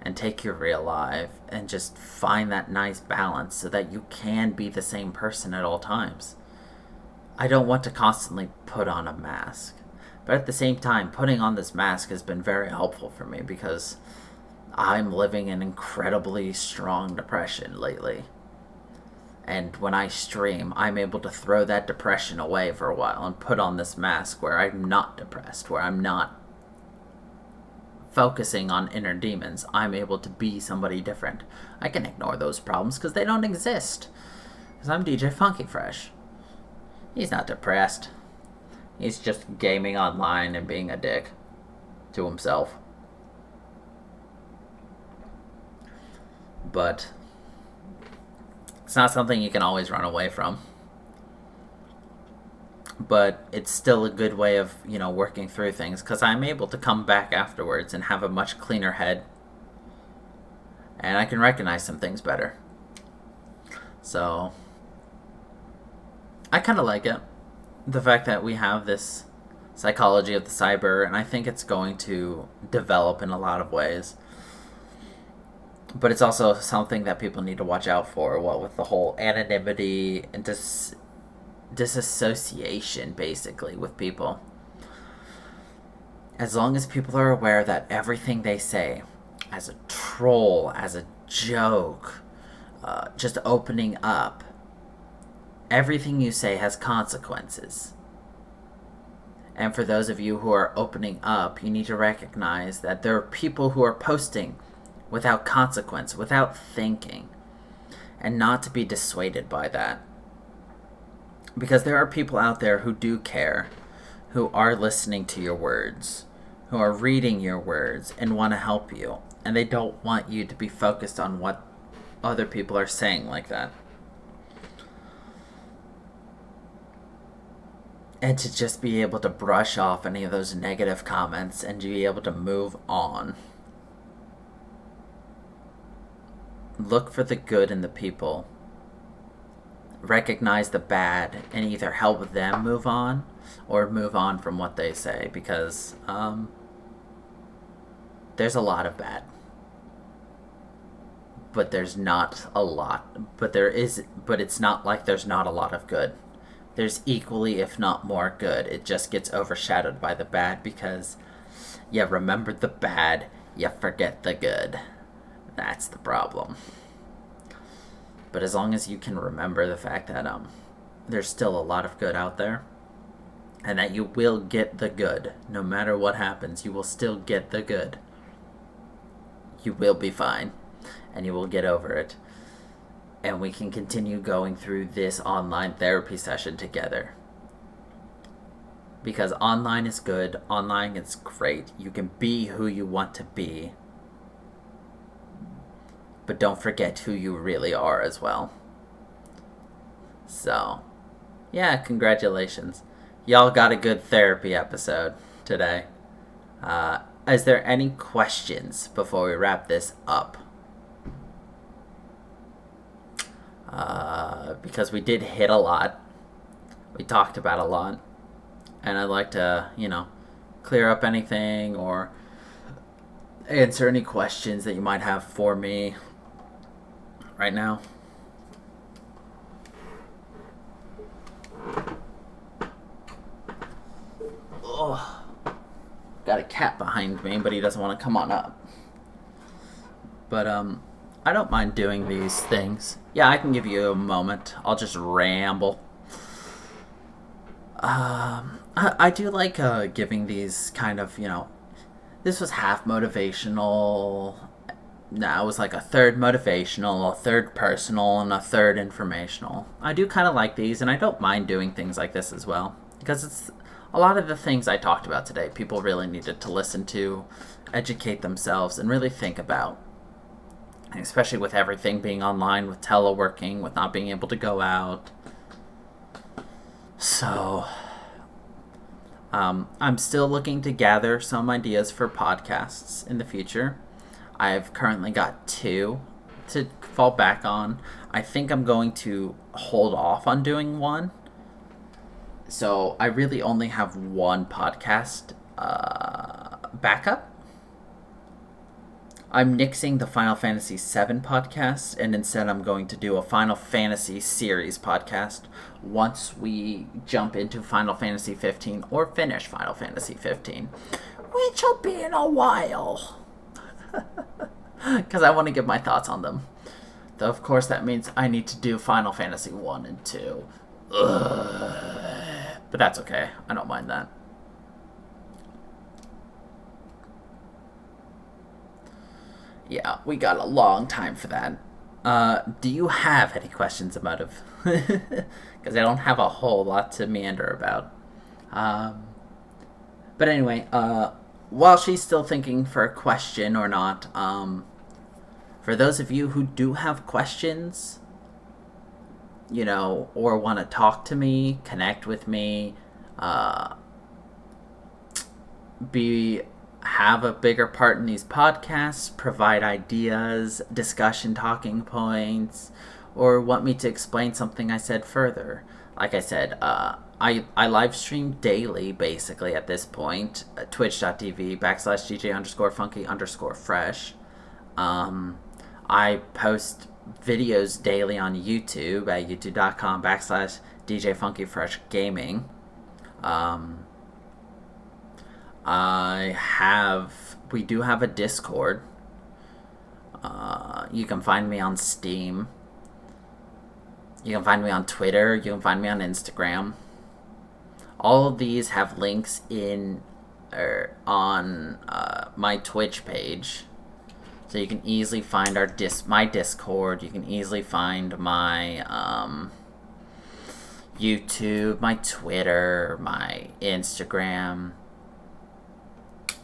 and take your real life and just find that nice balance so that you can be the same person at all times. I don't want to constantly put on a mask. But at the same time, putting on this mask has been very helpful for me because I'm living in incredibly strong depression lately. And when I stream, I'm able to throw that depression away for a while and put on this mask where I'm not depressed, where I'm not focusing on inner demons. I'm able to be somebody different. I can ignore those problems because they don't exist. Because I'm DJ Funky Fresh. He's not depressed. He's just gaming online and being a dick to himself. But it's not something you can always run away from. But it's still a good way of, working through things because I'm able to come back afterwards and have a much cleaner head. And I can recognize some things better. So I kind of like it. The fact that we have this psychology of the cyber, and I think it's going to develop in a lot of ways. But it's also something that people need to watch out for, with the whole anonymity and disassociation, basically, with people. As long as people are aware that everything they say, as a troll, as a joke, just opening up, everything you say has consequences. And for those of you who are opening up, you need to recognize that there are people who are posting without consequence, without thinking, and not to be dissuaded by that. Because there are people out there who do care, who are listening to your words, who are reading your words and want to help you. And they don't want you to be focused on what other people are saying like that. And to just be able to brush off any of those negative comments and to be able to move on. look for the good in the people, recognize the bad, and either help them move on or move on from what they say, because there's a lot of bad, but there's not a lot. But it's not like there's not a lot of good. There's equally, if not more, good. It just gets overshadowed by the bad because you remember the bad, you forget the good. That's the problem. But as long as you can remember the fact that there's still a lot of good out there, and that you will get the good, no matter what happens, you will still get the good. You will be fine, and you will get over it. And we can continue going through this online therapy session together. Because online is good, online is great. You can be who you want to be. But don't forget who you really are as well. So, yeah, congratulations. Y'all got a good therapy episode today. Is there any questions before we wrap this up? Because we did hit a lot. We talked about a lot. And I'd like to, clear up anything or answer any questions that you might have for me right now. Oh, got a cat behind me, but he doesn't want to come on up. But I don't mind doing these things. Yeah, I can give you a moment. I'll just ramble. I do like giving these kind of, this was half motivational. Now it was like a third motivational, a third personal, and a third informational. I do kind of like these, and I don't mind doing things like this as well. Because it's a lot of the things I talked about today, people really needed to listen to, educate themselves, and really think about. Especially with everything being online, with teleworking, with not being able to go out. So, I'm still looking to gather some ideas for podcasts in the future. I've currently got 2 to fall back on. I think I'm going to hold off on doing one. So, I really only have one podcast backup. I'm nixing the Final Fantasy VII podcast, and instead I'm going to do a Final Fantasy series podcast once we jump into Final Fantasy 15 or finish Final Fantasy 15, which will be in a while. Because I want to give my thoughts on them. Though, of course, that means I need to do Final Fantasy 1 and 2. Ugh. But that's okay. I don't mind that. Yeah, we got a long time for that. Do you have any questions about it? Because I don't have a whole lot to meander about. But anyway, while she's still thinking for a question or not, for those of you who do have questions, or want to talk to me, connect with me, have a bigger part in these podcasts, provide ideas, discussion talking points, or want me to explain something I said further. Like I said, I live stream daily, basically, at this point, at twitch.tv/DJ_funky_fresh. I post videos daily on YouTube at youtube.com/DJFunkyFreshGaming. We do have a Discord. You can find me on Steam. You can find me on Twitter. You can find me on Instagram. All of these have links on my Twitch page. So you can easily find my Discord. You can easily find my YouTube, my Twitter, my Instagram.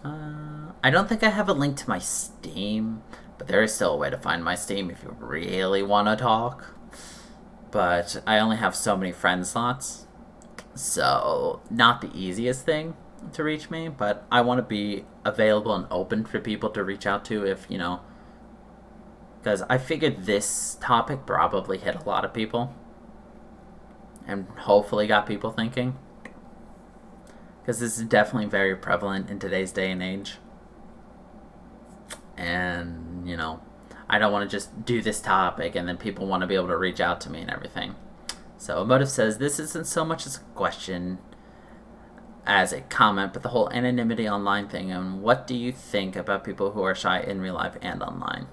I don't think I have a link to my Steam, but there is still a way to find my Steam if you really want to talk. But I only have so many friend slots, so not the easiest thing to reach me, but I want to be available and open for people to reach out to if, because I figured this topic probably hit a lot of people and hopefully got people thinking, because this is definitely very prevalent in today's day and age. And, you know, I don't want to just do this topic and then people want to be able to reach out to me and everything. So Emotive says, this isn't so much as a question as a comment, but the whole anonymity online thing, and what do you think about people who are shy in real life and online?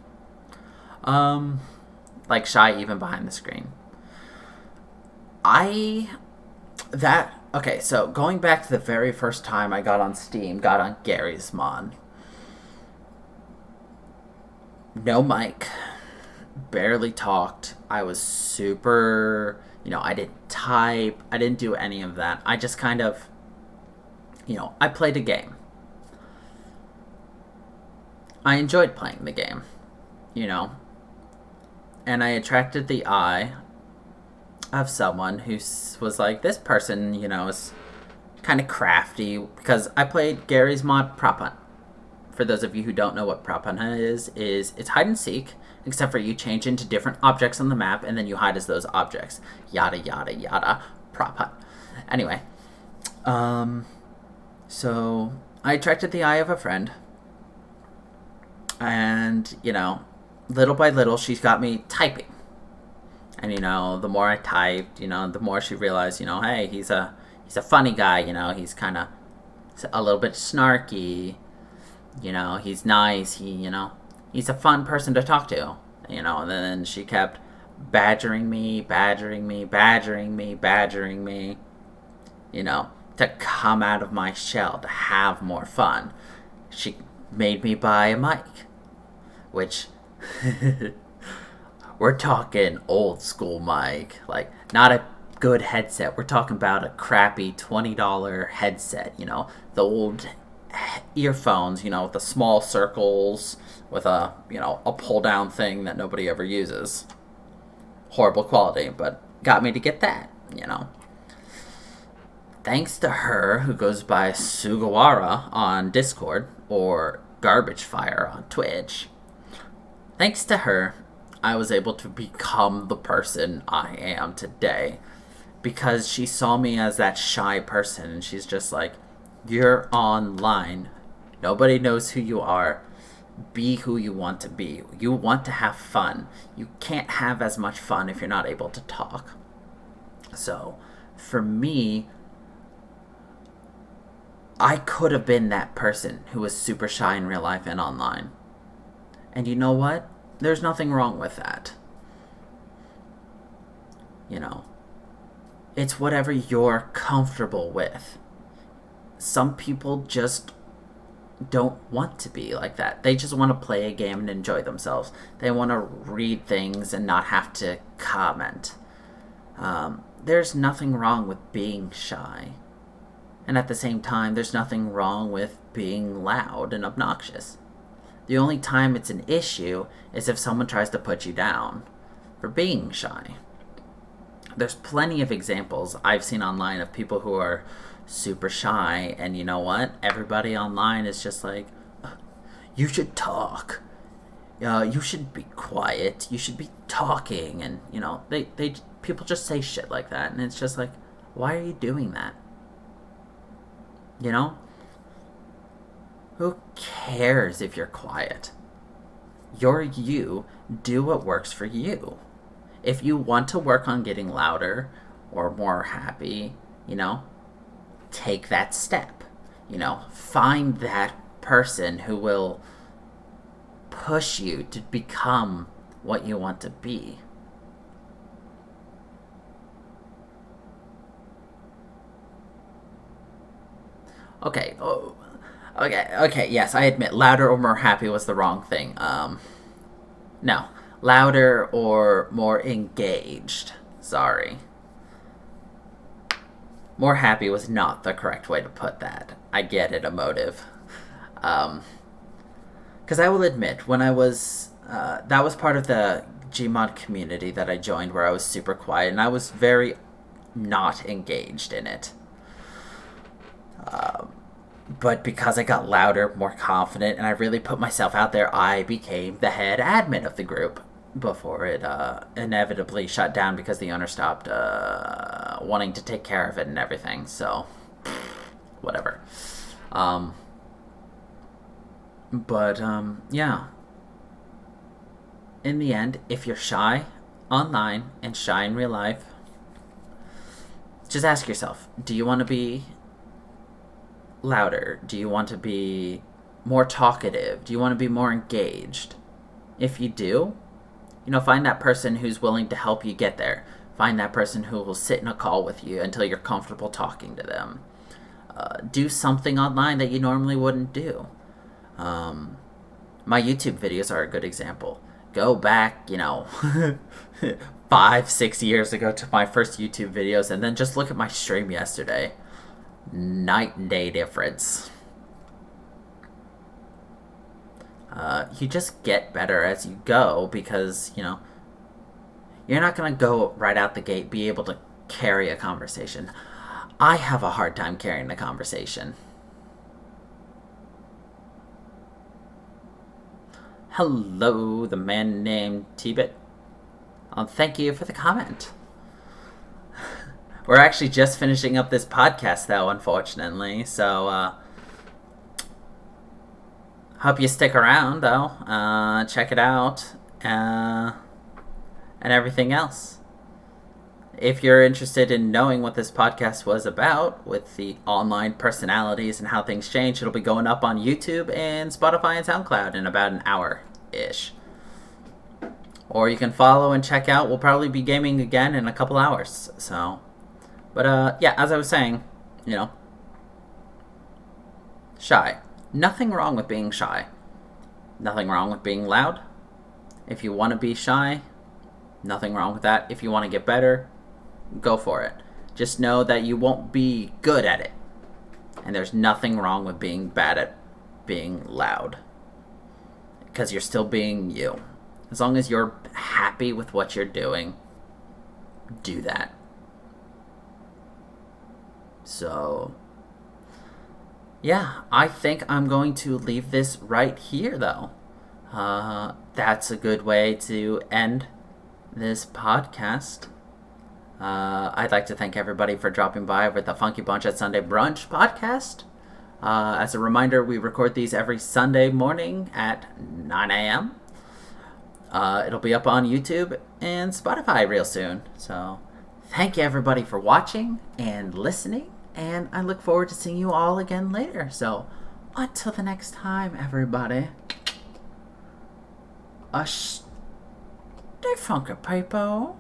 Like shy even behind the screen. Okay, so going back to the very first time I got on Steam, got on Gary's mod. No mic, barely talked. I was super, I didn't type, I didn't do any of that. I just kind of, I played a game. I enjoyed playing the game, and I attracted the eye of someone who was like, this person, is kind of crafty, because I played Gary's mod Prop Hunt. For those of you who don't know what Prop Hunt is it's hide and seek, except for you change into different objects on the map, and then you hide as those objects. Yada, yada, yada. Prop Hunt. Anyway, so I attracted the eye of a friend, and, little by little, she's got me typing. And, the more I typed, the more she realized, hey, he's a funny guy, he's kind of a little bit snarky, he's nice, he's a fun person to talk to, and then she kept badgering me, to come out of my shell, to have more fun. She made me buy a mic, which... We're talking old school mic, like not a good headset. We're talking about a crappy $20 headset, the old earphones, with the small circles with a pull down thing that nobody ever uses. Horrible quality, but got me to get that, Thanks to her, who goes by Sugawara on Discord or Garbage Fire on Twitch. Thanks to her, I was able to become the person I am today, because she saw me as that shy person, and she's just like, you're online, nobody knows who you are, be who you want to be, you want to have fun, you can't have as much fun if you're not able to talk. So for me, I could have been that person who was super shy in real life and online. And you know what? There's nothing wrong with that. It's whatever you're comfortable with. Some people just don't want to be like that. They just want to play a game and enjoy themselves. They want to read things and not have to comment. There's nothing wrong with being shy. And at the same time, there's nothing wrong with being loud and obnoxious. The only time it's an issue is if someone tries to put you down for being shy. There's plenty of examples I've seen online of people who are super shy, and you know what? Everybody online is just like, you should talk. You should be quiet. You should be talking. And, people just say shit like that, and it's just like, why are you doing that? Who cares if you're quiet? You're you. Do what works for you. If you want to work on getting louder or more happy, take that step. Find that person who will push you to become what you want to be. Okay, yes, I admit, louder or more happy was the wrong thing. No. Louder or more engaged. Sorry. More happy was not the correct way to put that. I get it, Emotive. Because I will admit, when I was... that was part of the Gmod community that I joined, where I was super quiet, and I was very not engaged in it. But because I got louder, more confident, and I really put myself out there, I became the head admin of the group before it inevitably shut down because the owner stopped wanting to take care of it and everything. So, whatever. Yeah. In the end, if you're shy online and shy in real life, just ask yourself, do you want to be louder? Do you want to be more talkative? Do you want to be more engaged? If you do, find that person who's willing to help you get there. Find that person who will sit in a call with you until you're comfortable talking to them. Do something online that you normally wouldn't do. My YouTube videos are a good example. Go back, 5-6 years ago to my first YouTube videos, and then just look at my stream yesterday. Night and day difference. You just get better as you go because, you're not going to go right out the gate be able to carry a conversation. I have a hard time carrying a conversation. Hello, the man named T-Bit. Thank you for the comment. We're actually just finishing up this podcast, though, unfortunately. So, hope you stick around, though. Check it out. And everything else. If you're interested in knowing what this podcast was about with the online personalities and how things change, it'll be going up on YouTube and Spotify and SoundCloud in about an hour-ish. Or you can follow and check out. We'll probably be gaming again in a couple hours. So, but yeah, as I was saying, shy. Nothing wrong with being shy. Nothing wrong with being loud. If you want to be shy, nothing wrong with that. If you want to get better, go for it. Just know that you won't be good at it. And there's nothing wrong with being bad at being loud. Because you're still being you. As long as you're happy with what you're doing, do that. So, yeah, I think I'm going to leave this right here, though. That's a good way to end this podcast. I'd like to thank everybody for dropping by with the Funky Bunch at Sunday Brunch Podcast. As a reminder, we record these every Sunday morning at 9 a.m. It'll be up on YouTube and Spotify real soon. So, thank you everybody for watching and listening. And I look forward to seeing you all again later. So, until the next time, everybody. Stay funky, people.